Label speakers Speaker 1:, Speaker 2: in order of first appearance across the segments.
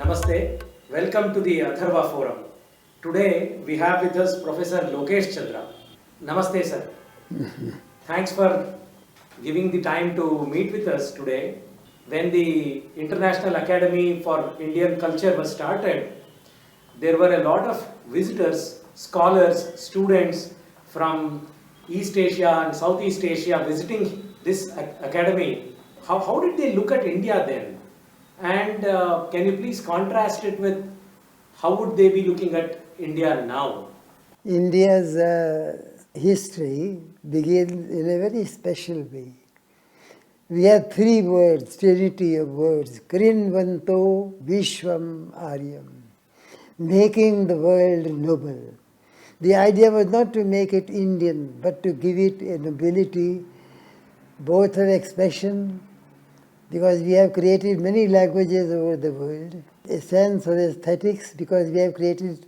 Speaker 1: Namaste. Welcome to the Atharva Forum. Today we have with us Professor Lokesh Chandra. Namaste, sir. Thanks for giving the time to meet with us today. When the International Academy for Indian Culture was started, there were a lot of visitors, scholars, students from East Asia and Southeast Asia visiting this academy. How did they look at India then? And can you please contrast it with how would they be looking at India now?
Speaker 2: India's history begins in a very special way. We have three words, trinity of words, Krinvanto Vishwam Aryam, making the world noble. The idea was not to make it Indian, but to give it a nobility, both of expression, because we have created many languages over the world, a sense of aesthetics, because we have created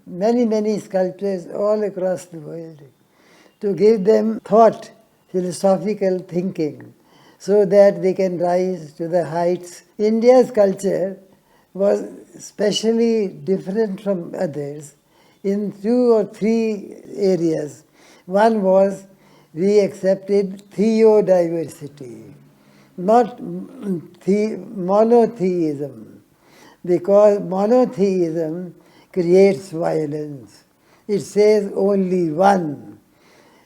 Speaker 2: many sculptures all across the world, to give them thought, philosophical thinking, so that they can rise to the heights. India's culture was specially different from others in 2 or 3 areas. One was we accepted theodiversity, not monotheism, because monotheism creates violence. It says only one.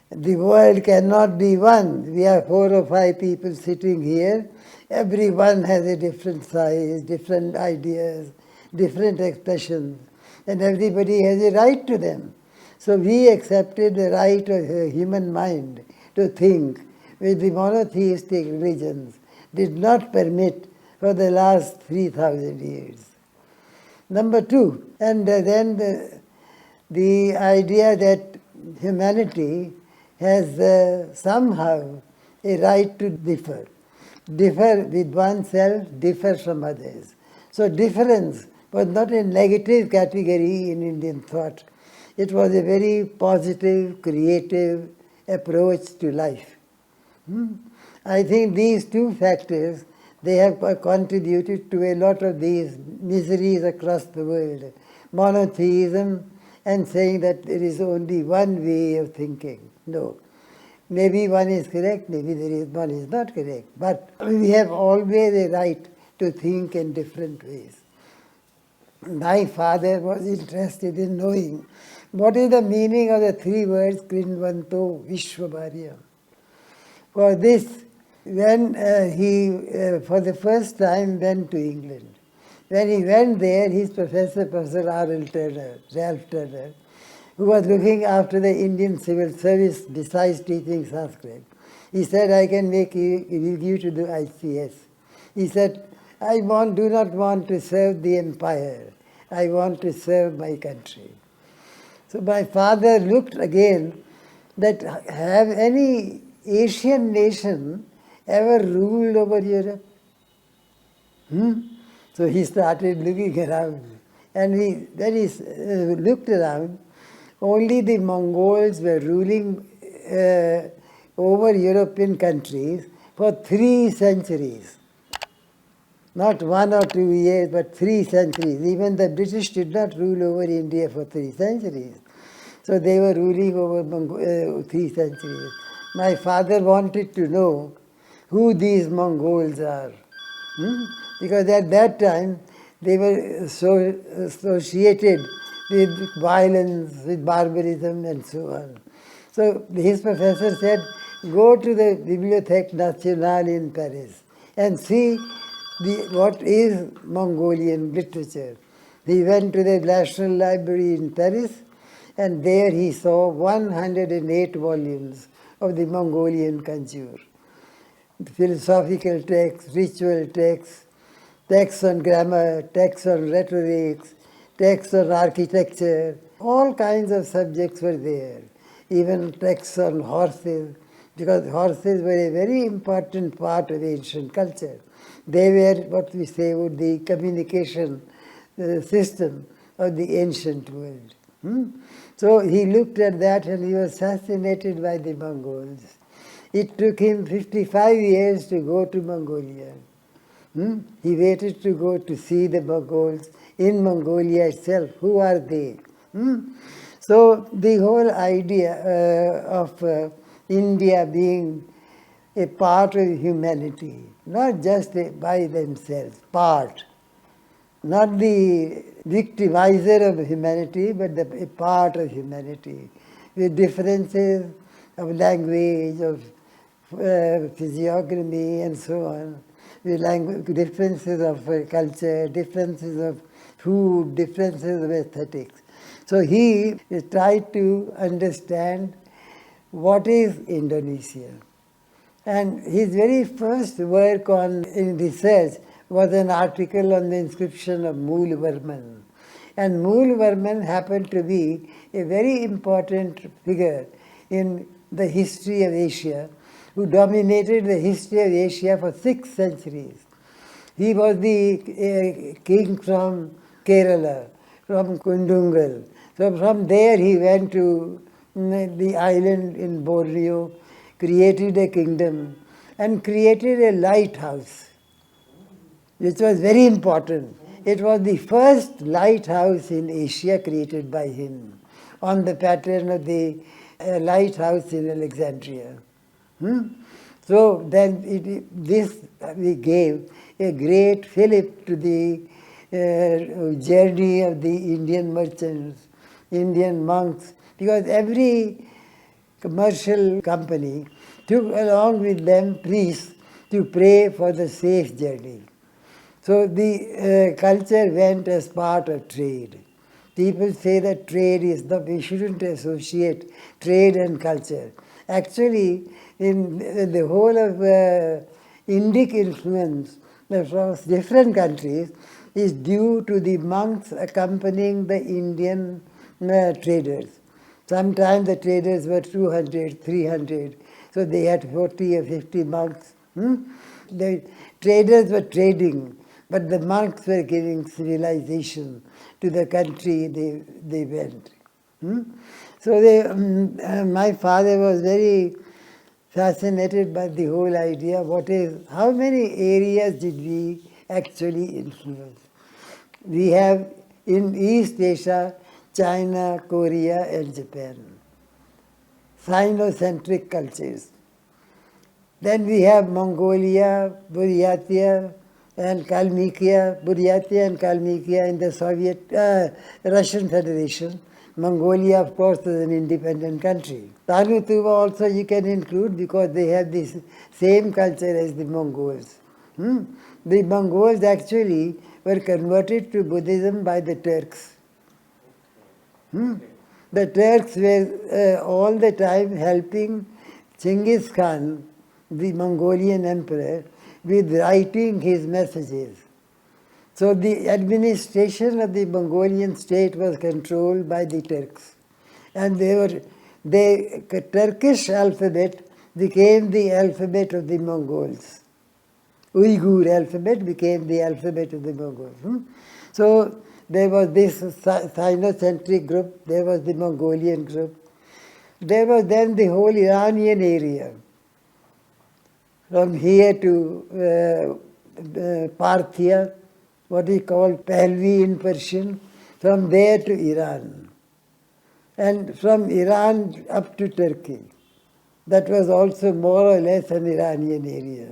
Speaker 2: The world cannot be one. We have 4 or 5 people sitting here. Everyone has a different size, different ideas, different expressions, and everybody has a right to them. So we accepted the right of the human mind to think, which the monotheistic religions did not permit for the last 3,000 years. Number 2, and then the idea that humanity has somehow a right to differ with oneself, differ from others. So difference was not a negative category in Indian thought. It was a very positive, creative approach to life. I think these 2 factors, they have contributed to a lot of these miseries across the world. Monotheism and saying that there is only one way of thinking. No. Maybe one is correct, maybe one is not correct. But we have always a right to think in different ways. My father was interested in knowing what is the meaning of the 3 words Krinvanto Vishwabharya. For this, when he for the first time went to England, when he went there, his professor, Professor Ralph Turner, who was looking after the Indian civil service besides teaching Sanskrit, he said, I can make you to do ICS. He said, I do not want to serve the empire. I want to serve my country. So my father looked again that have any Asian nation ever ruled over Europe? So he started looking around. And when he looked around, only the Mongols were ruling over European countries for 3 centuries. Not 1 or 2 years, but 3 centuries. Even the British did not rule over India for 3 centuries. So they were ruling over 3 centuries. My father wanted to know who these Mongols are. Because at that time, they were so associated with violence, with barbarism, and so on. So his professor said, go to the Bibliothèque Nationale in Paris and see what is Mongolian literature. He went to the National Library in Paris, and there he saw 108 volumes of the Mongolian culture. Philosophical texts, ritual texts, texts on grammar, texts on rhetoric, texts on architecture, all kinds of subjects were there. Even texts on horses, because horses were a very important part of ancient culture. They were what we say would the communication system of the ancient world. So he looked at that and he was fascinated by the Mongols. It took him 55 years to go to Mongolia. He waited to go to see the Mongols in Mongolia itself. Who are they? So the whole idea of India being a part of humanity, not just by themselves, part. Not the victimizer of humanity, but a part of humanity, with differences of language, of physiognomy, and so on, with differences of culture, differences of food, differences of aesthetics. So he tried to understand what is Indonesia. And his very first work in research was an article on the inscription of Mool Varman. And Mool Varman happened to be a very important figure in the history of Asia, who dominated the history of Asia for 6 centuries. He was the king from Kerala, from Kundungal. So from there he went to the island in Borneo, created a kingdom, and created a lighthouse, which was very important. It was the first lighthouse in Asia created by him, on the pattern of the lighthouse in Alexandria. So then this we gave a great fillip to the journey of the Indian merchants, Indian monks, because every commercial company took along with them priests to pray for the safe journey. So the culture went as part of trade. People say that trade is we shouldn't associate trade and culture. Actually, in the whole of Indic influence across different countries is due to the monks accompanying the Indian traders. Sometimes the traders were 200, 300, so they had 40 or 50 monks. The traders were trading, but the monks were giving civilization to the country they went. So my father was very fascinated by the whole idea. How many areas did we actually influence? We have in East Asia, China, Korea, and Japan. Sinocentric cultures. Then we have Mongolia, Buryatia, and Kalmykia. Buryatia and Kalmykia in the Soviet, Russian Federation. Mongolia, of course, is an independent country. Tanutuva also you can include because they have this same culture as the Mongols. The Mongols actually were converted to Buddhism by the Turks. The Turks were all the time helping Genghis Khan, the Mongolian emperor, with writing his messages. So the administration of the Mongolian state was controlled by the Turks. And the Turkish alphabet became the alphabet of the Mongols. Uyghur alphabet became the alphabet of the Mongols. So there was this Sinocentric group, there was the Mongolian group. There was then the whole Iranian area. From here to Parthia, what we call Pahlavi in Persian, from there to Iran. And from Iran up to Turkey. That was also more or less an Iranian area.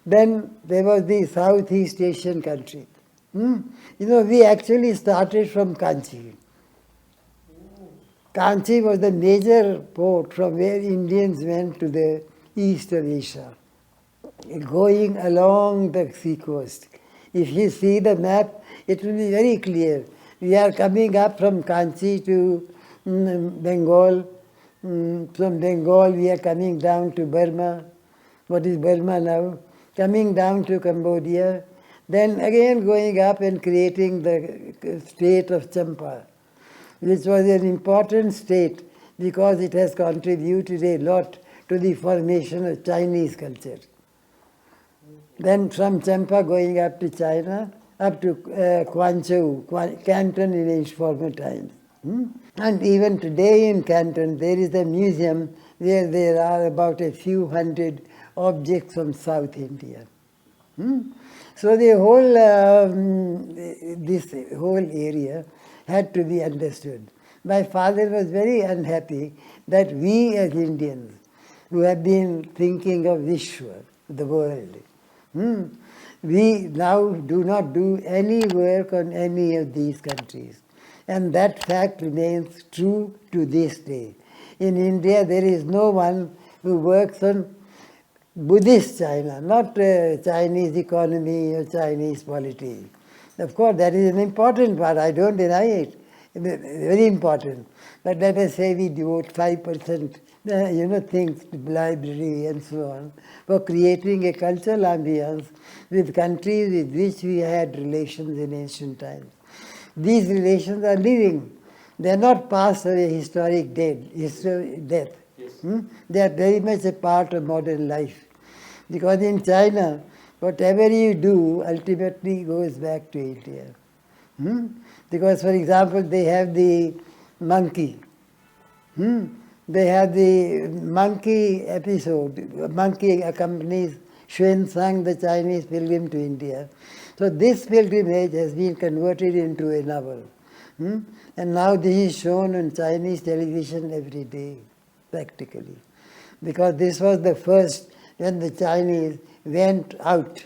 Speaker 2: Then there was the Southeast Asian country. We actually started from Kanchi. Kanchi was the major port from where Indians went to the east of Asia, going along the sea coast. If you see the map, it will be very clear. We are coming up from Kanchi to Bengal. From Bengal, we are coming down to Burma. What is Burma now? Coming down to Cambodia. Then again going up and creating the state of Champa, which was an important state because it has contributed a lot to the formation of Chinese culture. Then from Champa going up to China, up to Guangzhou, Canton in its former times. And even today in Canton, there is a museum where there are about a few hundred objects from South India. So the whole, this whole area had to be understood. My father was very unhappy that we as Indians, who have been thinking of Vishwa, the world, we now do not do any work on any of these countries. And that fact remains true to this day. In India, there is no one who works on Buddhist China, not Chinese economy or Chinese polity. Of course, that is an important part. I don't deny it. Very important. But let us say we devote 5%, things to library and so on, for creating a cultural ambience with countries with which we had relations in ancient times. These relations are living. They are not past or a historic death. Yes. They are very much a part of modern life. Because in China, whatever you do ultimately goes back to India. Because, for example, they have the monkey. They have the monkey episode. Monkey accompanies Hiuen Tsang, the Chinese pilgrim, to India. So this pilgrimage has been converted into a novel. And now this is shown on Chinese television every day, practically. Because this was the first when the Chinese went out.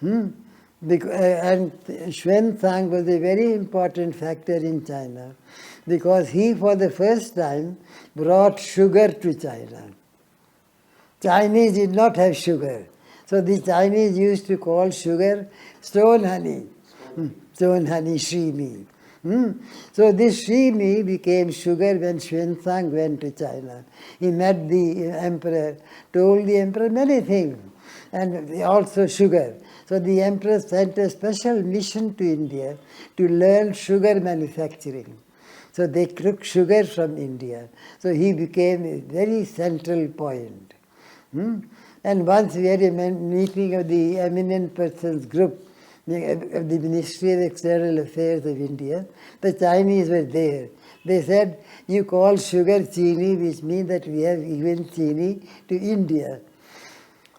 Speaker 2: And Hiuen Tsang was a very important factor in China because he, for the first time, brought sugar to China. Chinese did not have sugar. So the Chinese used to call sugar stone honey. Stone honey, Shri. So this Shri became sugar when Hiuen Tsang went to China. He met the emperor, told the emperor many things, and also sugar. So the emperor sent a special mission to India to learn sugar manufacturing. So they took sugar from India. So he became a very central point. And once we had a meeting of the eminent persons group of the Ministry of External Affairs of India, the Chinese were there. They said, you call sugar chini, which means that we have given chini to India.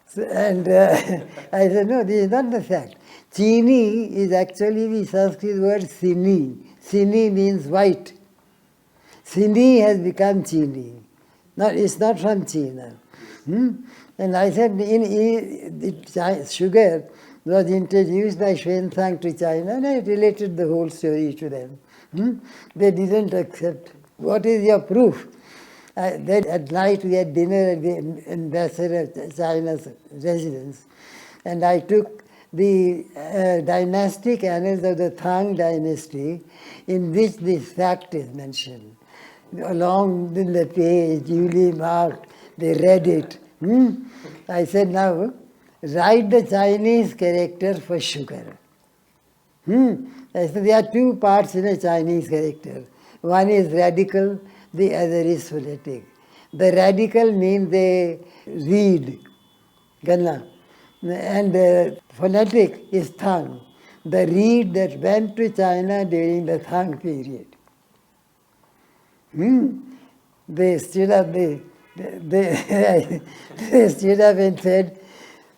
Speaker 2: So, and I said, no, this is not the fact. Chini is actually the Sanskrit word sini. Sini means white. Sini has become chini. It's not from China. And I said, sugar was introduced by Hiuen Tsang to China, and I related the whole story to them. They didn't accept. What is your proof? Then at night we had dinner at the ambassador of China's residence, and I took the dynastic annals of the Tang Dynasty, in which this fact is mentioned. Along in the page, duly marked, they read it. I said, now, write the Chinese character for sugar. I said, there are two parts in a Chinese character. One is radical, the other is phonetic. The radical means they read, ganna. And the phonetic is Tang, the reed that went to China during the Tang period. They stood up, they stood up and said,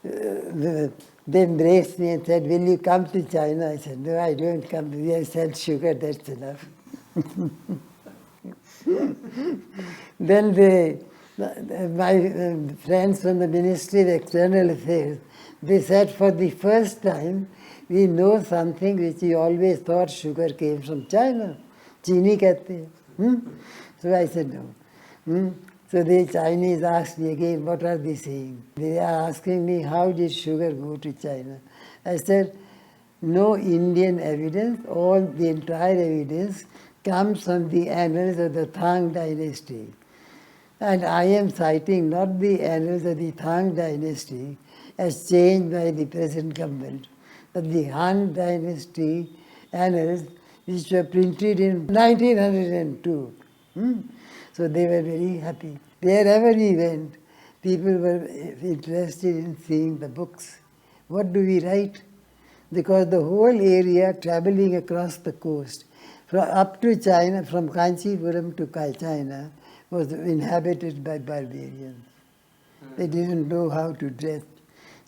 Speaker 2: they embraced me and said, will you come to China? I said, no, I don't come. We have sent sugar, that's enough. Then my friends from the Ministry of External Affairs, they said, for the first time, we know something which we always thought sugar came from China. Chini kehte hain. So I said, no. So the Chinese asked me again, what are they saying? They are asking me, how did sugar go to China? I said, no Indian evidence, the entire evidence comes from the annals of the Tang Dynasty. And I am citing not the annals of the Tang Dynasty as changed by the present government, but the Han Dynasty annals which were printed in 1902. So they were very happy. Wherever we went, people were interested in seeing the books. What do we write? Because the whole area traveling across the coast, up to China, from Kanchipuram to China, was inhabited by barbarians. They didn't know how to dress.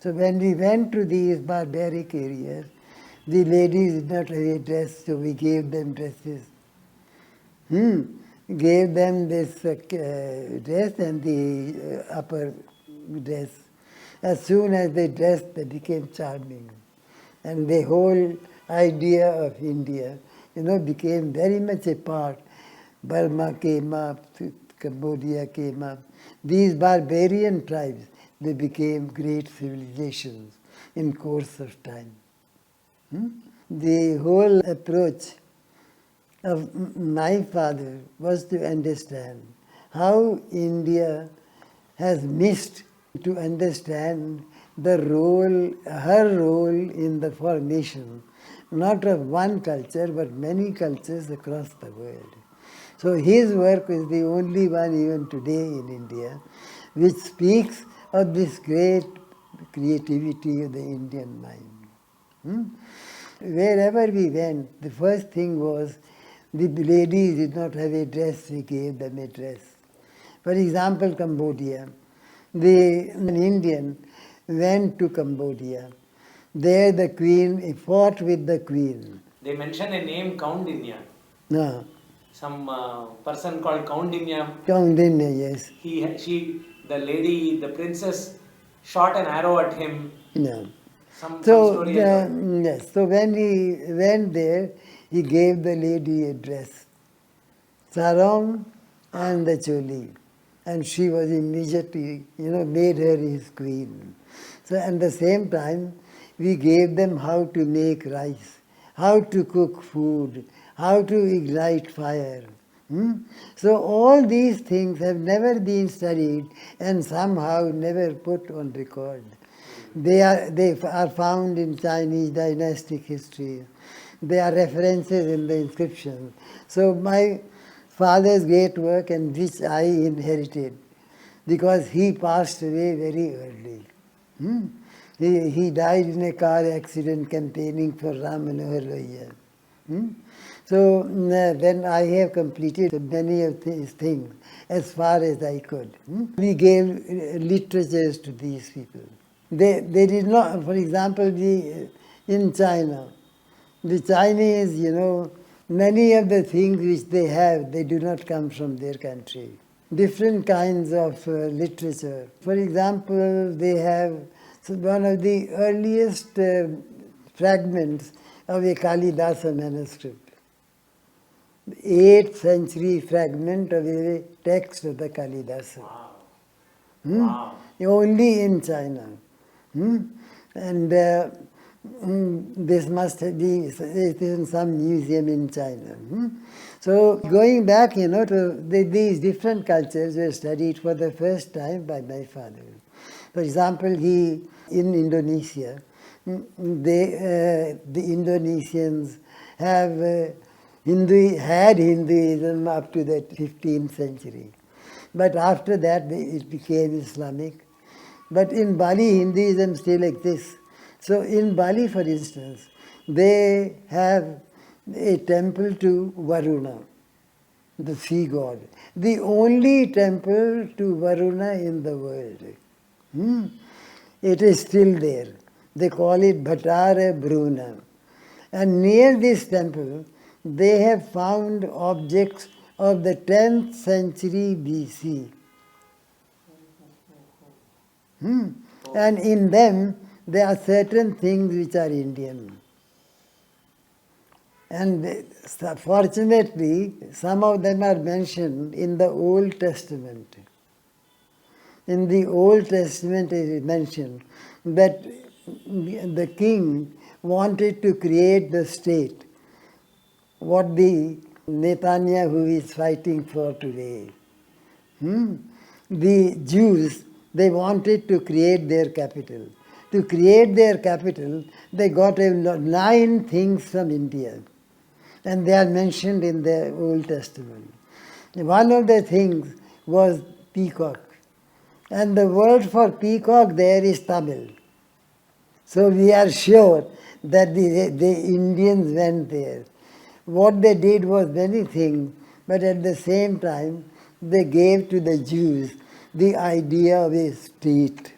Speaker 2: So when we went to these barbaric areas, the ladies did not have a dress, so we gave them dresses. Gave them this dress and the upper dress. As soon as they dressed, they became charming. And the whole idea of India, became very much a part. Burma came up, Cambodia came up. These barbarian tribes, they became great civilizations in course of time. The whole approach of my father was to understand how India has missed to understand the role, her role in the formation, not of one culture, but many cultures across the world. So his work is the only one even today in India which speaks of this great creativity of the Indian mind. Wherever we went, the first thing was the ladies did not have a dress, we gave them a dress. For example, Cambodia. An Indian went to Cambodia. There the queen fought with the queen.
Speaker 1: They mention a name, Count Dinya.
Speaker 2: No.
Speaker 1: Some person called Count Dinya.
Speaker 2: Count Dinya, yes.
Speaker 1: The lady, the princess, shot an arrow at him.
Speaker 2: No.
Speaker 1: Some story.
Speaker 2: Yes. So when he went there, he gave the lady a dress, sarong and the choli, and she was immediately, made her his queen. So at the same time, we gave them how to make rice, how to cook food, how to ignite fire. So all these things have never been studied and somehow never put on record. They are found in Chinese dynastic history. They are references in the inscriptions. So my father's great work, and which I inherited, because he passed away very early. He died in a car accident campaigning for Ram Manohar Lohia. So then I have completed many of these things as far as I could. We gave literatures to these people. They did not, for example, in China, the Chinese, many of the things which they have, they do not come from their country. Different kinds of literature. For example, they have one of the earliest fragments of a Kalidasa manuscript. 8th century fragment of a text of the Kalidasa.
Speaker 1: Wow.
Speaker 2: Only in China. And this must be in some museum in China. So going back, to these different cultures were studied for the first time by my father. For example, in Indonesia, the Indonesians had Hinduism up to the 15th century. But after that, it became Islamic. But in Bali, Hinduism still exists. So in Bali, for instance, they have a temple to Varuna, the sea god. The only temple to Varuna in the world. It is still there. They call it Bhattara Bruna. And near this temple, they have found objects of the 10th century BC. And in them, there are certain things which are Indian. And fortunately, some of them are mentioned in the Old Testament. In the Old Testament, it is mentioned that the king wanted to create the state, what the Netanyahu is fighting for today. The Jews, they wanted to create their capital. To create their capital, they got 9 things from India. And they are mentioned in the Old Testament. One of the things was peacock. And the word for peacock there is Tamil. So we are sure that the Indians went there. What they did was many things, but at the same time, they gave to the Jews the idea of a state.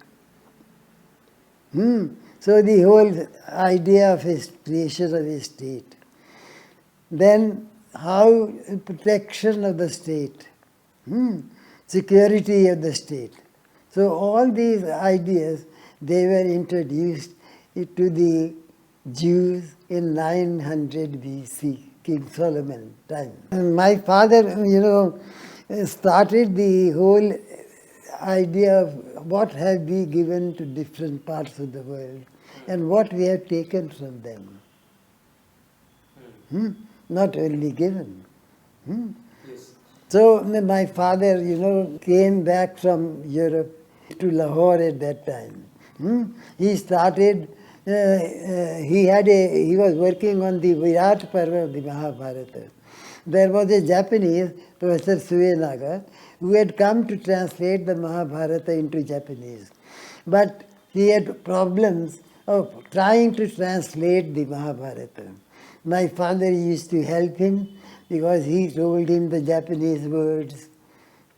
Speaker 2: So the whole idea of a creation of a state. Then how protection of the state, security of the state. So all these ideas, they were introduced to the Jews in 900 BC, King Soloman time. And my father, started the whole idea of what have we given to different parts of the world and what we have taken from them. Not only given.
Speaker 1: Yes.
Speaker 2: So my father, came back from Europe to Lahore at that time. He started, he was working on the Virat Parva of the Mahabharata. There was a Japanese, Professor Suenaga, who had come to translate the Mahabharata into Japanese. But he had problems of trying to translate the Mahabharata. My father used to help him because he told him the Japanese words.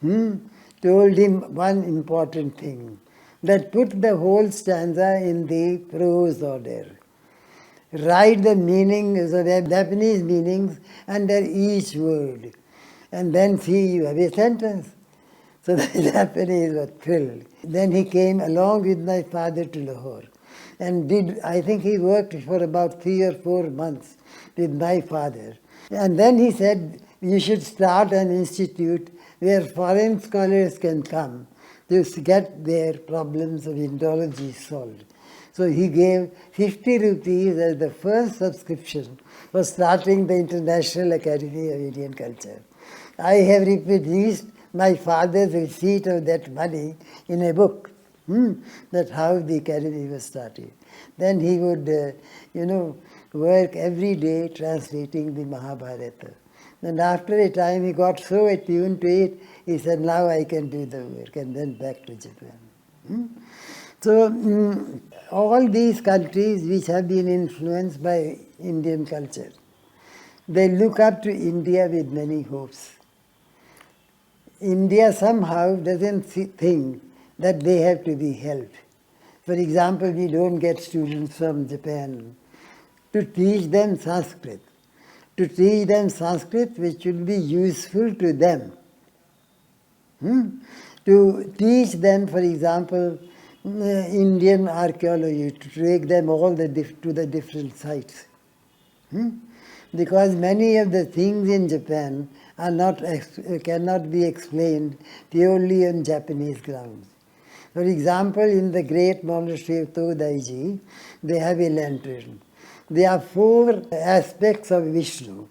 Speaker 2: Told him one important thing, that put the whole stanza in the prose order. Write the meanings, the Japanese meanings under each word. And then see, you have a sentence. So the Japanese were thrilled. Then he came along with my father to Lahore and I think he worked for about 3 or 4 months with my father. And then he said, you should start an institute where foreign scholars can come to get their problems of Indology solved. So he gave 50 rupees as the first subscription for starting the International Academy of Indian Culture. I have reproduced my father's receipt of that money in a book. That's how the academy was started. Then he would, work every day translating the Mahabharata. And after a time he got so attuned to it, he said, now I can do the work, and then back to Japan. So all these countries which have been influenced by Indian culture, they look up to India with many hopes. India somehow doesn't think that they have to be helped. For example, we don't get students from Japan to teach them Sanskrit. To teach them Sanskrit which will be useful to them. To teach them, for example, Indian archaeology, to take them all to the different sites. Because many of the things in Japan cannot be explained purely on Japanese grounds. For example, in the great monastery of To Daiji, they have a lantern. There are 4 aspects of Vishnu,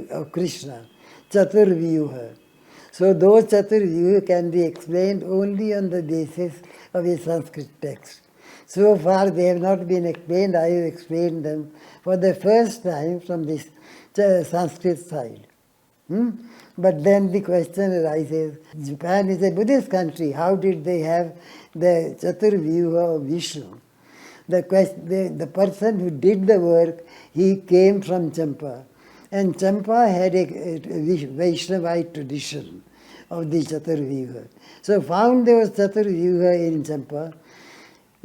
Speaker 2: of Krishna, Chaturvyuha. So those Chaturvyuha can be explained only on the basis of a Sanskrit text. So far they have not been explained. I have explained them for the first time from this Sanskrit side. But then the question arises, Japan is a Buddhist country. How did they have the Chaturvyuha of Vishnu? The person who did the work, he came from Champa. And Champa had a Vaishnavite tradition of the Chaturvyuha. So found there was Chaturvyuha in Champa.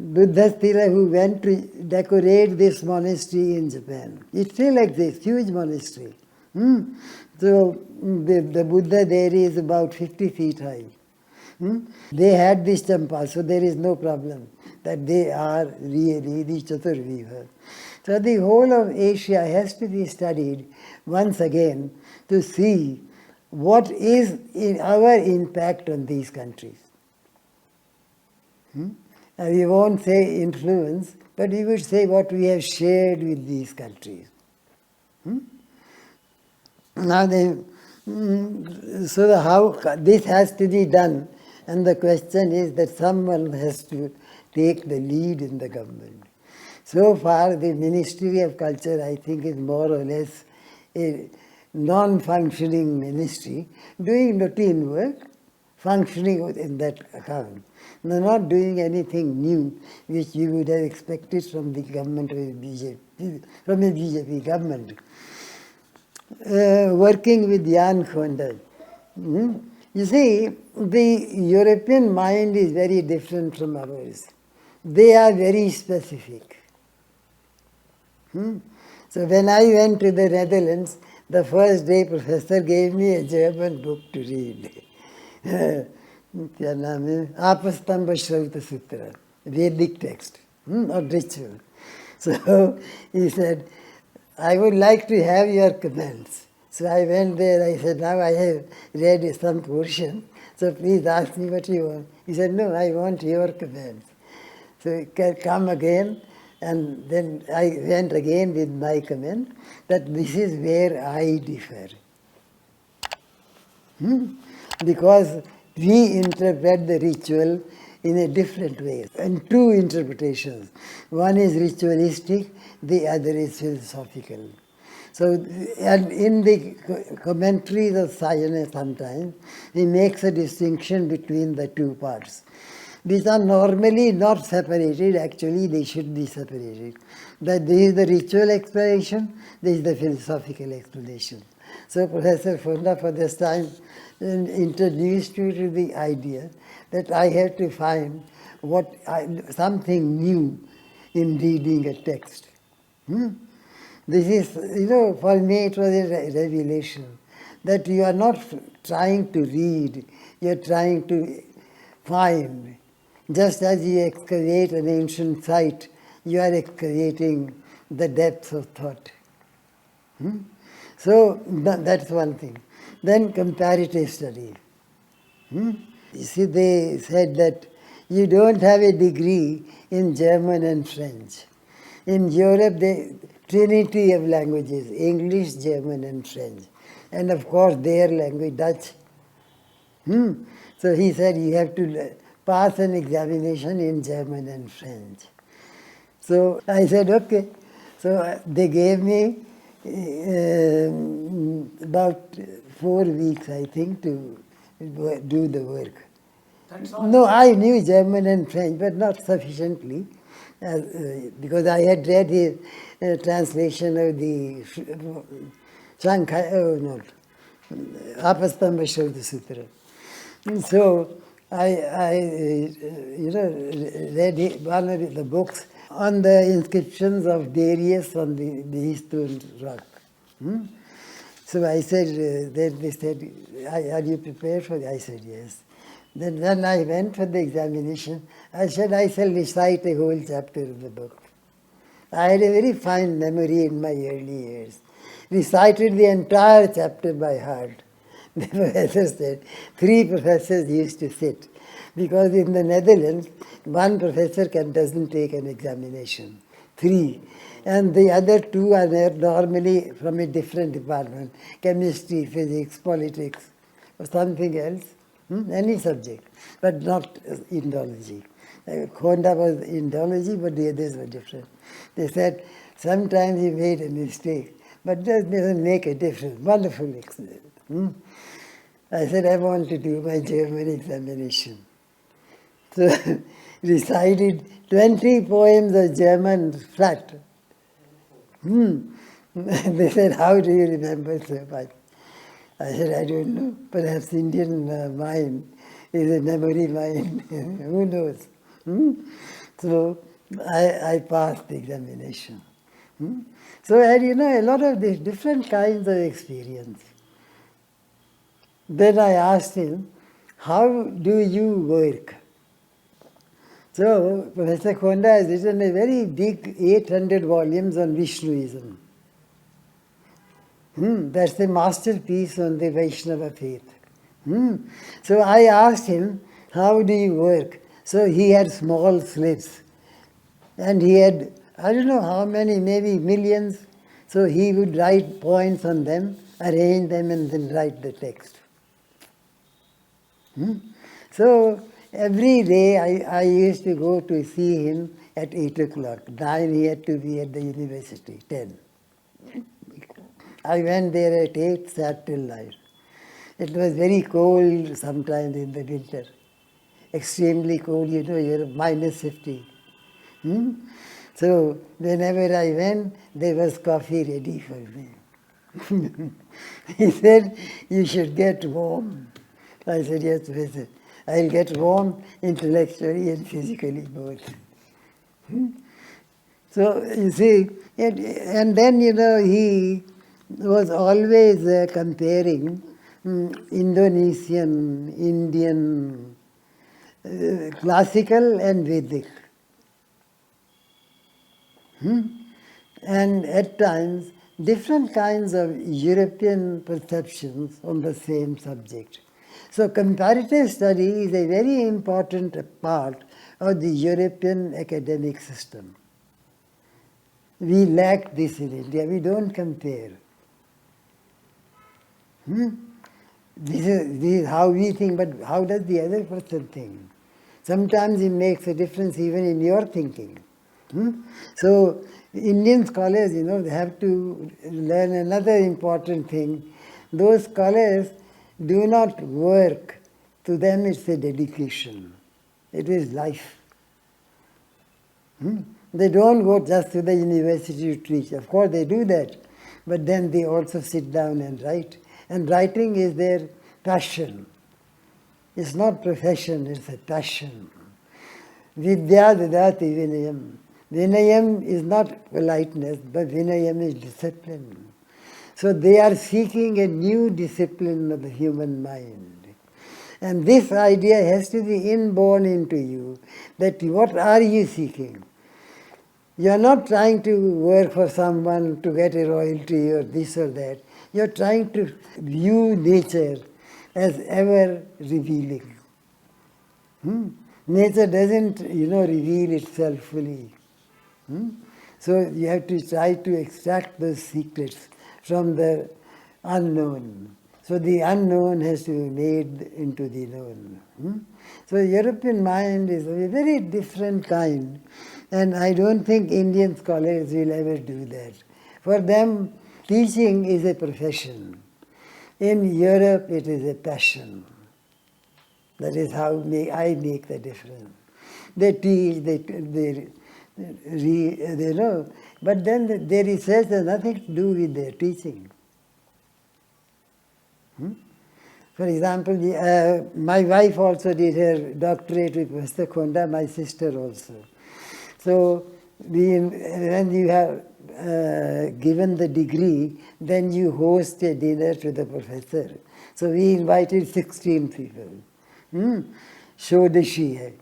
Speaker 2: Buddhasthira who went to decorate this monastery in Japan. It still exists, huge monastery. So the Buddha there is about 50 feet high. They had this Champa, so there is no problem that they are really the Chaturvyuha. So the whole of Asia has to be studied once again to see what is our impact on these countries. We won't say influence, but we would say what we have shared with these countries. Now, how this has to be done, and the question is that someone has to take the lead in the government. So far, the Ministry of Culture, I think, is more or less a non-functioning ministry, doing routine work, functioning in that account. They're not doing anything new which you would have expected from the government of from the BJP government. Working with Jan Gonda. You see, the European mind is very different from ours. they are very specific. So when I went to the Netherlands, the first day professor gave me a German book to read. क्या नाम है? Apastamba Shravata Sutra, Vedic text, or ritual. So he said, I would like to have your comments. So I went there, I said, now I have read some portion, so please ask me what you want. He said, no, I want your comments. So he can come again, and then I went again with my comment that this is where I differ. Because we interpret the ritual in a different way. And two interpretations. One is ritualistic, the other is philosophical. So, and in the commentaries of Sayana sometimes, he makes a distinction between the two parts. These are normally not separated, actually they should be separated. But this is the ritual explanation, this is the philosophical explanation. So Professor Gonda for this time introduced you to the idea that I have to find something new in reading a text. This is, for me it was a revelation that you are not trying to read, you are trying to find. Just as you excavate an ancient site, you are excavating the depths of thought. So that's one thing. Then comparative study. You see, they said that you don't have a degree in German and French. In Europe, the trinity of languages, English, German and French. And of course their language, Dutch. So he said you have to pass an examination in German and French. So I said, okay. So they gave me about 4 weeks, I think, to do the work.
Speaker 1: That's all.
Speaker 2: No, I knew German and French, but not sufficiently, because I had read his translation of the Apastamba Shravata Sutra. And so I read one of the books on the inscriptions of Darius on the stone rock. So I said, then they said, are you prepared for it? I said, yes. Then when I went for the examination, I said, I shall recite a whole chapter of the book. I had a very fine memory in my early years. Recited the entire chapter by heart. The professor said, 3 professors used to sit. Because in the Netherlands, 1 professor doesn't take an examination. 3. And the other 2 are normally from a different department. Chemistry, physics, politics, or something else. Any subject, but not Indology. Gonda was Indology, but the others were different. They said, sometimes he made a mistake, but that doesn't make a difference. Wonderful experience. I said, I want to do my German examination. So, recited 20 poems of German flat. They said, how do you remember so much? I said, I don't know. Perhaps Indian mind is a memory mind. Who knows? So I passed the examination. So I had, a lot of these different kinds of experience. Then I asked him, how do you work? So Professor Gonda has written a very big 800 volumes on Vishnuism. That's a masterpiece on the Vaishnava faith. So I asked him, how do you work? So he had small slips. And he had, I don't know how many, maybe millions. So he would write points on them, arrange them, and then write the text. So every day I used to go to see him at 8 o'clock. 9 he had to be at the university, 10. I went there at 8, sat till 9. It was very cold sometimes in the winter. Extremely cold, you're minus 50. So whenever I went, there was coffee ready for me. He said, you should get warm. I said, yes, Professor. I'll get warm intellectually and physically both. So, you see, and then, he was always comparing Indonesian, Indian, classical and Vedic. And at times, different kinds of European perceptions on the same subject. So comparative study is a very important part of the European academic system. We lack this in India. We don't compare. This is how we think, but how does the other person think? Sometimes it makes a difference even in your thinking. So Indian scholars, they have to learn another important thing. Those scholars do not work. To them it's a dedication. It is life. They don't go just to the university to teach. Of course they do that. But then they also sit down and write. And writing is their passion. It's not profession, it's a passion. Vidya dadati vinayam. Vinayam is not politeness, but vinayam is discipline. So they are seeking a new discipline of the human mind. And this idea has to be inborn into you, that what are you seeking? You are not trying to work for someone to get a royalty or this or that. You are trying to view nature as ever revealing. Nature doesn't, reveal itself fully. So you have to try to extract those secrets from the unknown. So the unknown has to be made into the known. So the European mind is a very different kind, and I don't think Indian scholars will ever do that. For them, teaching is a profession. In Europe, it is a passion. That is how I make the difference. They teach, they know, but then their research has nothing to do with their teaching. For example, my wife also did her doctorate with Mr. Gonda, my sister also. So when you have given the degree, then you host a dinner to the professor. So we invited 16 people. Shodashi hai.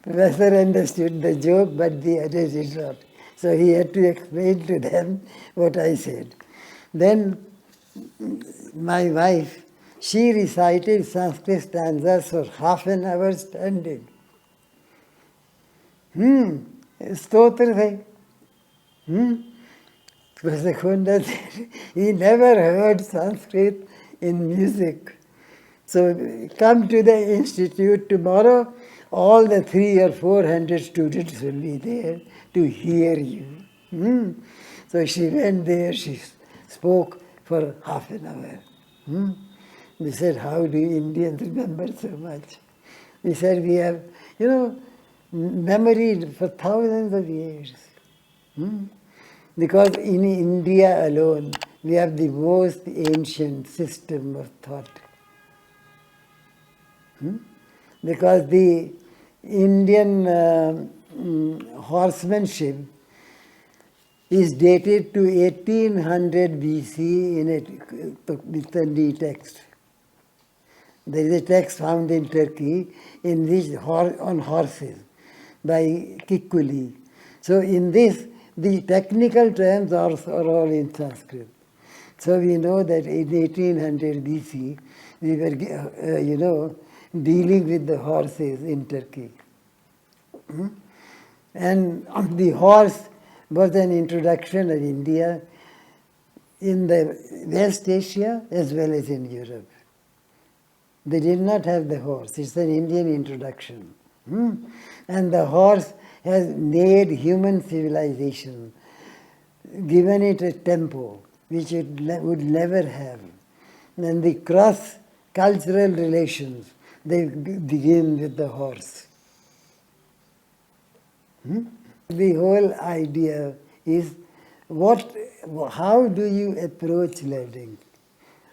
Speaker 2: Professor understood the joke, but the others did not. So he had to explain to them what I said. Then my wife, she recited Sanskrit stanzas for half an hour standing. Stotra hai. Professor Gonda said he never heard Sanskrit in music. So come to the institute tomorrow, all the 300 or 400 students will be there to hear you. So she went there, she spoke for half an hour. We said, how do Indians remember so much? We said, we have, memory for thousands of years. Because in India alone, we have the most ancient system of thought. Because the Indian horsemanship is dated to 1800 BC in a Mitandi text. There is a text found in Turkey in which on horses by Kikkuli. So in this, the technical terms are all in Sanskrit. So we know that in 1800 BC, we were, dealing with the horses in Turkey. And the horse was an introduction of India in the West Asia as well as in Europe. They did not have the horse. It's an Indian introduction. And the horse has made human civilization, given it a tempo which it would never have. And the cross-cultural relations, they begin with the horse. The whole idea is how do you approach learning?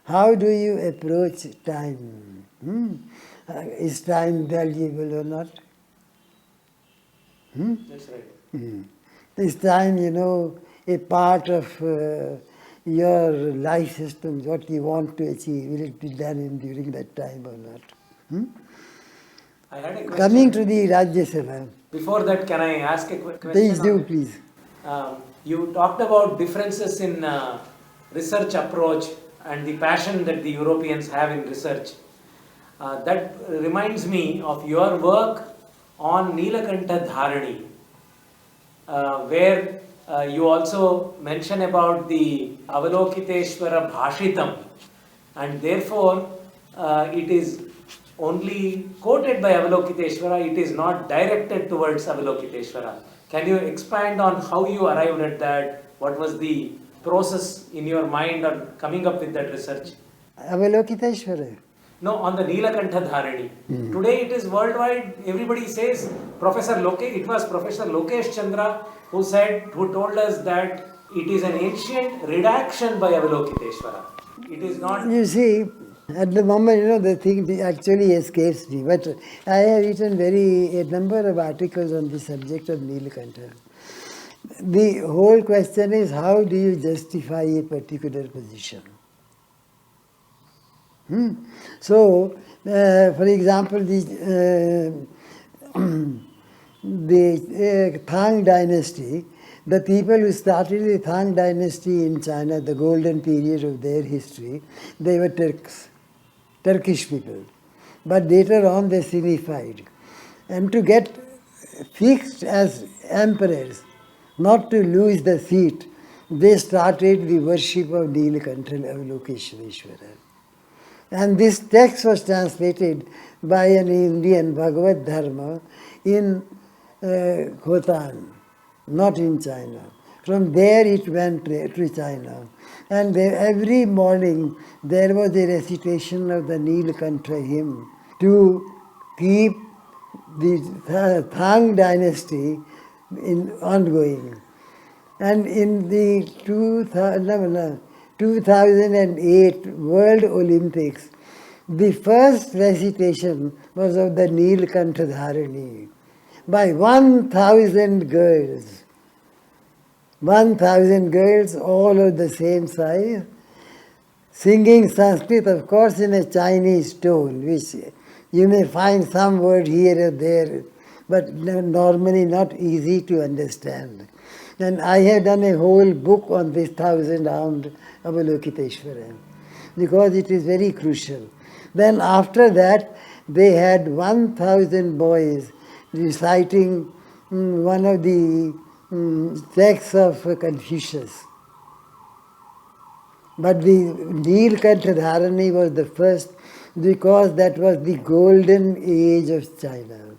Speaker 2: How do you approach time? is time valuable or not?
Speaker 1: That's right.
Speaker 2: Is time, a part of your life system, what you want to achieve? Will it be done during that time or not?
Speaker 1: I had a question.
Speaker 2: Coming to the Rajya Sabha.
Speaker 1: Before that, can I ask a question?
Speaker 2: Please do, please.
Speaker 1: You talked about differences in research approach and the passion that the Europeans have in research. That reminds me of your work on Neelakantha Dharani, where you also mention about the Avalokiteshvara Bhashitam, and therefore it is only quoted by Avalokiteshvara, it is not directed towards Avalokiteshvara. Can you expand on how you arrived at that? What was the process in your mind on coming up with that research?
Speaker 2: Avalokiteshvara.
Speaker 1: No, on the Neelakantha Dharani. Today it is worldwide, everybody says, it was Professor Lokesh Chandra who told us that it is an ancient redaction by Avalokiteshvara. It is not...
Speaker 2: You see, at the moment, the thing actually escapes me, but I have written a number of articles on the subject of Neelakantha. The whole question is, how do you justify a particular position? So, for example, the Tang Dynasty, the people who started the Tang Dynasty in China, the golden period of their history, they were Turkish people. But later on they Sinified. And to get fixed as emperors, not to lose the seat, they started the worship of Neelakantha Avalokeshvara. And this text was translated by an Indian, Bhagwat Dharma, in Khotan, not in China. From there it went to China. And every morning there was a recitation of the Neelakantha hymn to keep the Tang Dynasty ongoing. And in the 2008 World Olympics, the first recitation was of the Neelakantha Dharani by 1,000 girls. 1,000 girls, all of the same size, singing Sanskrit, of course, in a Chinese tone, which you may find some word here or there, but normally not easy to understand. And I have done a whole book on this 1,000-armed Avalokiteshvara, because it is very crucial. Then after that, they had 1,000 boys reciting one of the texts of Confucius. But the Neelakantha Dharani was the first, because that was the golden age of China.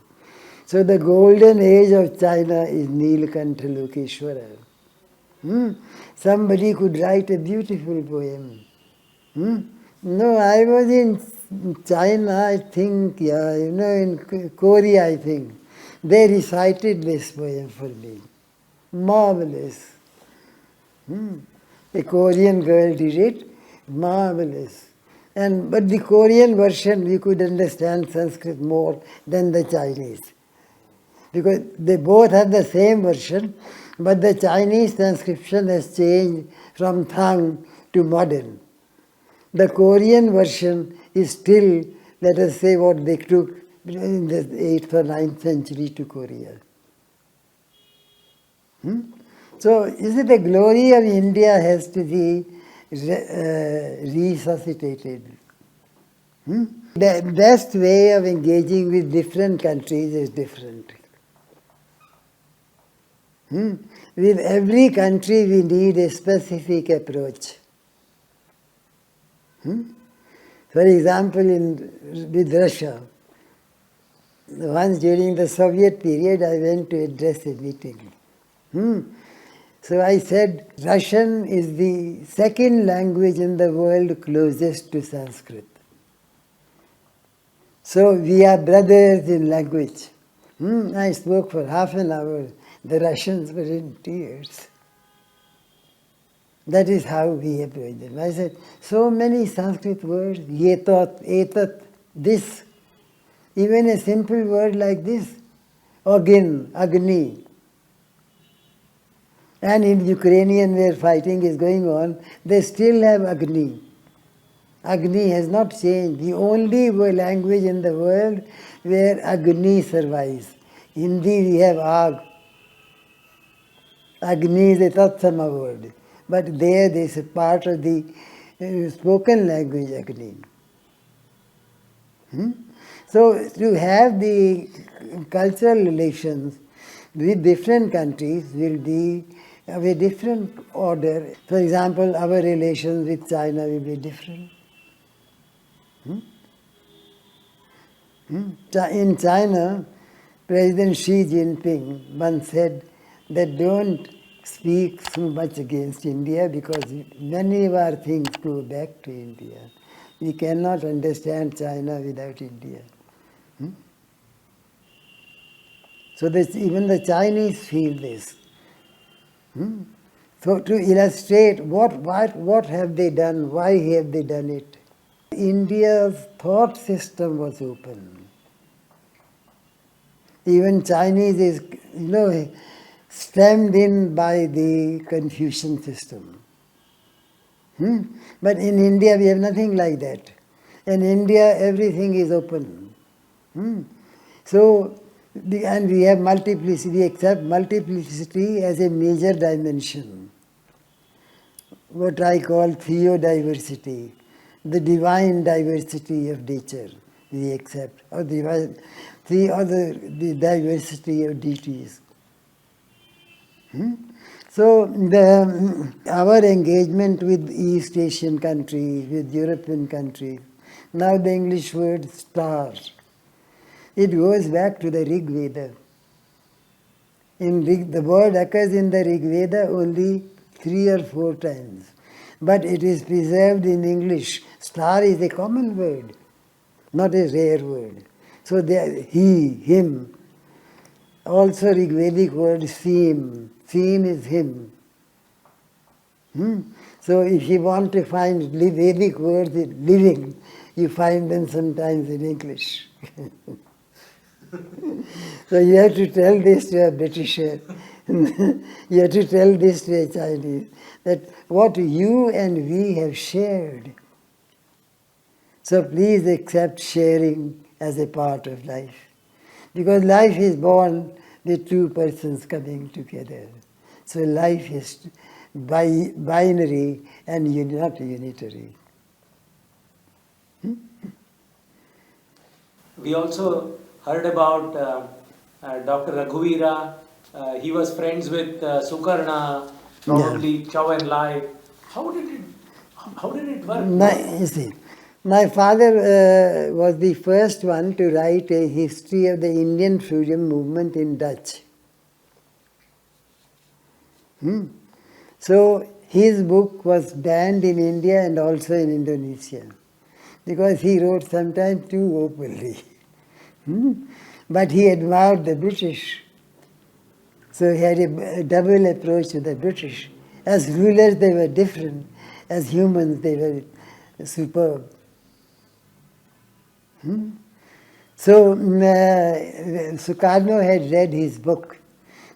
Speaker 2: So the golden age of China is Neelakantha Lokeshwara. Somebody could write a beautiful poem. No, I was in China, I think, in Korea, I think. They recited this poem for me. Marvelous. A Korean girl did it. Marvelous. But the Korean version, we could understand Sanskrit more than the Chinese. Because they both have the same version, but the Chinese transcription has changed from Tang to modern. The Korean version is still, let us say, what they took in the 8th or 9th century to Korea. So, is it the glory of India has to be resuscitated? The best way of engaging with different countries is different. With every country we need a specific approach. For example, with Russia, once during the Soviet period I went to address a meeting. So I said, Russian is the second language in the world closest to Sanskrit. So we are brothers in language. I spoke for half an hour. The Russians were in tears. That is how we approach them. I said, so many Sanskrit words, yetat, etat, this. Even a simple word like this, Agni. And in Ukrainian where fighting is going on, they still have Agni. Agni has not changed. The only language in the world where Agni survives. Hindi we have Ag. Agni is a Tatsama word. But there is a part of the spoken language Agni. So to have the cultural relations with different countries will be of a different order. For example, our relations with China will be different. In China, President Xi Jinping once said that don't speak so much against India because many of our things go back to India. We cannot understand China without India. So that even the Chinese feel this. So to illustrate what have they done, why have they done it? India's thought system was open. Even Chinese is, stemmed in by the Confucian system. But in India we have nothing like that. In India everything is open. So, and we have multiplicity, we accept multiplicity as a major dimension. What I call theodiversity, the divine diversity of nature we accept, or the diversity of deities. So our engagement with East Asian countries, with European countries, now the English word star, it goes back to the Rig Veda. The word occurs in the Rig Veda only 3 or 4 times, but it is preserved in English. Star is a common word, not a rare word. So he, him. Also Rigvedic word seem. Seem is him. So if you want to find Vedic words living, you find them sometimes in English. So you have to tell this to a Britisher, you have to tell this to a Chinese, that what you and we have shared. So please accept sharing as a part of life. Because life is born with 2 persons coming together. So life is binary and not unitary.
Speaker 1: We also heard about Dr. Raghuvira. He was friends with Sukarno, probably Chow and Lai. How did it work?
Speaker 2: You see, my father was the first one to write a history of the Indian freedom movement in Dutch. So his book was banned in India and also in Indonesia because he wrote sometimes too openly. But he admired the British. So he had a double approach to the British. As rulers they were different. As humans they were superb. So Sukarno had read his book.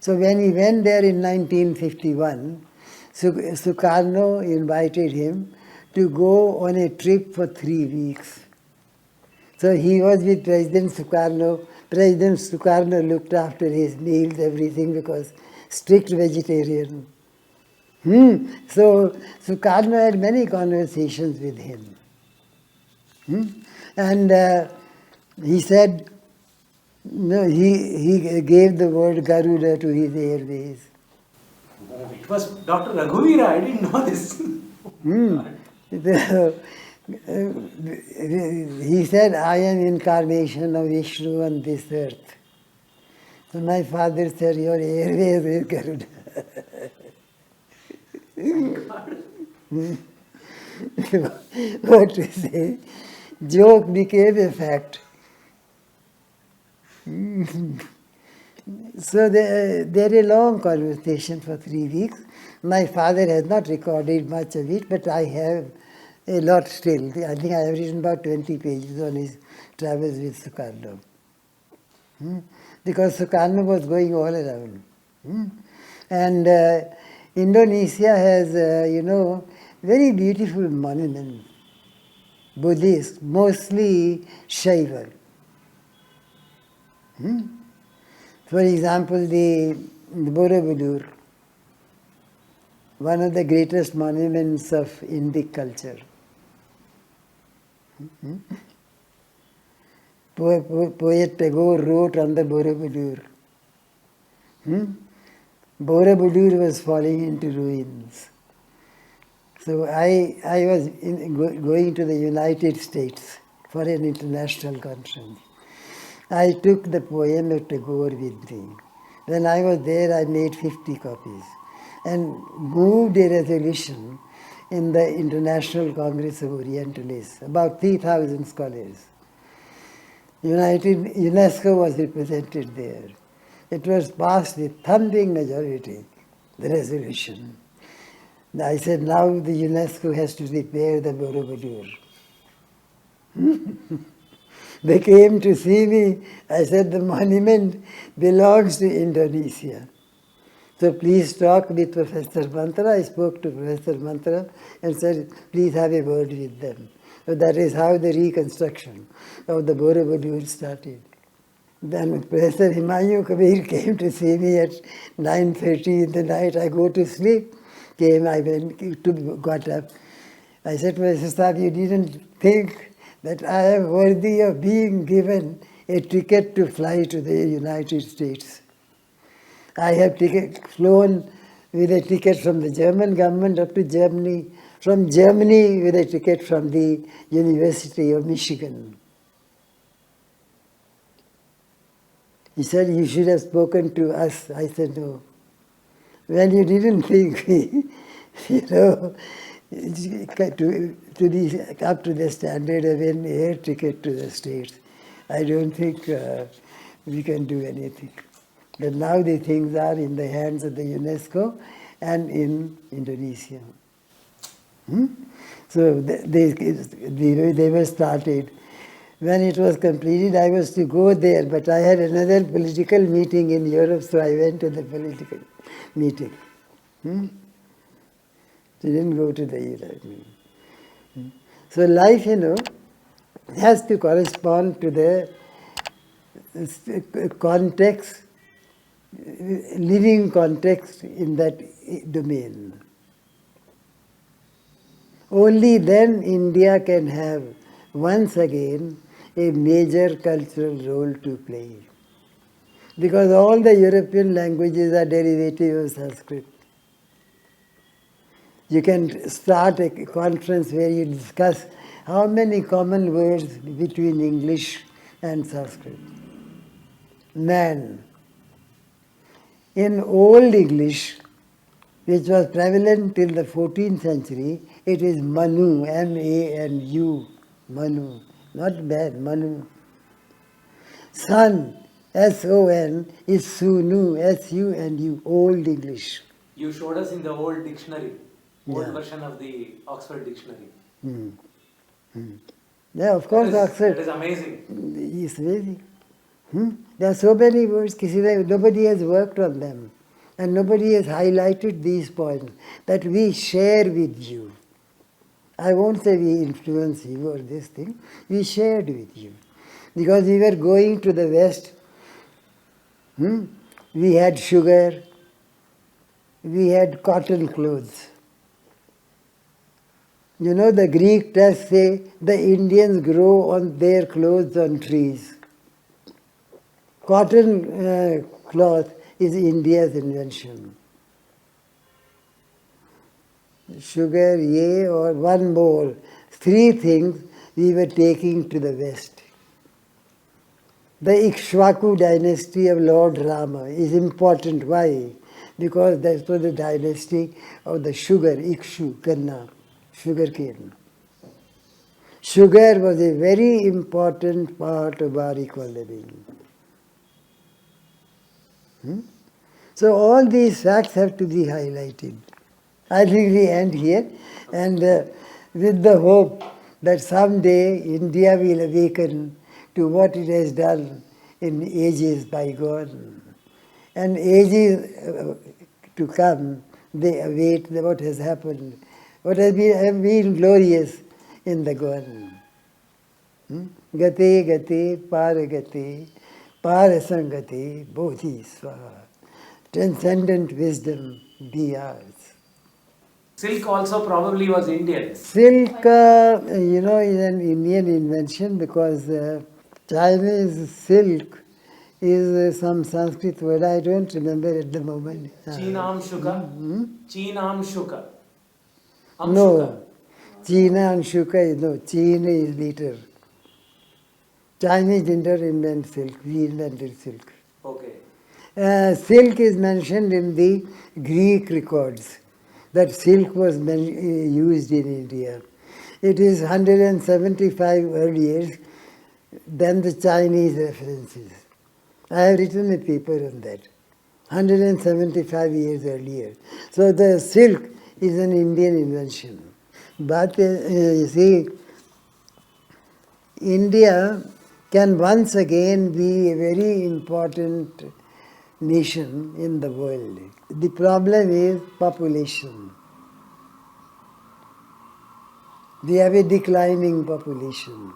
Speaker 2: So when he went there in 1951, Sukarno invited him to go on a trip for 3 weeks. So he was with President Sukarno. President Sukarno looked after his meals, everything, because strict vegetarian. So Sukarno had many conversations with him. And he said, no, he gave the word Garuda to his airways.
Speaker 1: Oh, it was Dr. Raghuvira, I didn't know this.
Speaker 2: He said, I am incarnation of Vishnu on this earth. So my father said, your airways is Garuda. What to say? Joke became a fact. So they had a long conversation for 3 weeks. My father has not recorded much of it, but I have a lot still. I think I have written about 20 pages on his travels with Sukarno. Because Sukarno was going all around. And Indonesia has, very beautiful monuments, Buddhist, mostly Shaiva. For example, the Borobudur, one of the greatest monuments of Indic culture. Poet Tagore wrote on the Borobudur. Borobudur was falling into ruins. So I was going to the United States for an international conference. I took the poem of Tagore with me. When I was there, I made 50 copies and moved a resolution in the International Congress of Orientalists, about 3,000 scholars. UNESCO was represented there. It was passed with thumping majority, the resolution. I said, now the UNESCO has to repair the Borobudur. They came to see me. I said, the monument belongs to Indonesia. So please talk with Professor Mantra. I spoke to Professor Mantra and said, please have a word with them. So that is how the reconstruction of the Borobudur started. Then Professor Himayu Kabir came to see me at 9:30 in the night. I go to sleep. Got up. I said, Professor Sahib, you didn't think that I am worthy of being given a ticket to fly to the United States. I have flown with a ticket from the German government up to Germany, from Germany with a ticket from the University of Michigan. He said, you should have spoken to us. I said, no. Well, you didn't think me, to be up to the standard of an air ticket to the States. I don't think we can do anything. But now the things are in the hands of the UNESCO and in Indonesia. So they were started. When it was completed, I was to go there, but I had another political meeting in Europe, so I went to the political meeting. Didn't go to the Europe meeting. So life, has to correspond to the context, living context in that domain. Only then India can have, once again, a major cultural role to play. Because all the European languages are derivatives of Sanskrit. You can start a conference where you discuss how many common words between English and Sanskrit. Man. In Old English, which was prevalent till the 14th century, it is Manu, M-A-N-U, Manu. Not bad, Manu. Son, S-O-N, is Sunu, S-U-N-U, Old English.
Speaker 1: You showed us in the old dictionary, old version of the Oxford Dictionary.
Speaker 2: Yeah, of course, Oxford.
Speaker 1: That is amazing.
Speaker 2: It's amazing. There are so many words, nobody has worked on them. And nobody has highlighted these points that we share with you. I won't say we influence you or this thing. We shared with you. Because we were going to the West. We had sugar. We had cotton clothes. The Greek texts say the Indians grow on their clothes on trees. Cotton cloth is India's invention. Sugar, or one more. 3 things we were taking to the West. The Ikshvaku dynasty of Lord Rama is important. Why? Because that was the dynasty of the sugar, Ikshu, Ganna, sugarcane. Sugar was a very important part of our economy. So all these facts have to be highlighted. I think we end here, and with the hope that someday India will awaken to what it has done in ages bygone. And ages to come, they await what has happened, what has been glorious in the garden. Gate gate paragate parasangate bodhi swaha. Transcendent wisdom be ours.
Speaker 1: Silk also probably was Indian.
Speaker 2: Silk, is an Indian invention because Chinese silk is some Sanskrit word, I don't remember at the moment.
Speaker 1: Chinam Shuka. Chinam Shuka.
Speaker 2: No. China and Shuka is no. China is later. Chinese didn't invent silk. We invented silk.
Speaker 1: Okay.
Speaker 2: Silk is mentioned in the Greek records, that silk was used in India. It is 175 earlier than the Chinese references. I have written a paper on that. 175 years earlier. So the silk is an Indian invention. But you see, India can once again be a very important nation in the world. The problem is population. We have a declining population.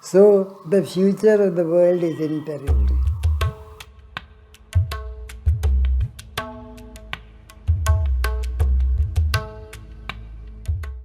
Speaker 2: So the future of the world is in peril.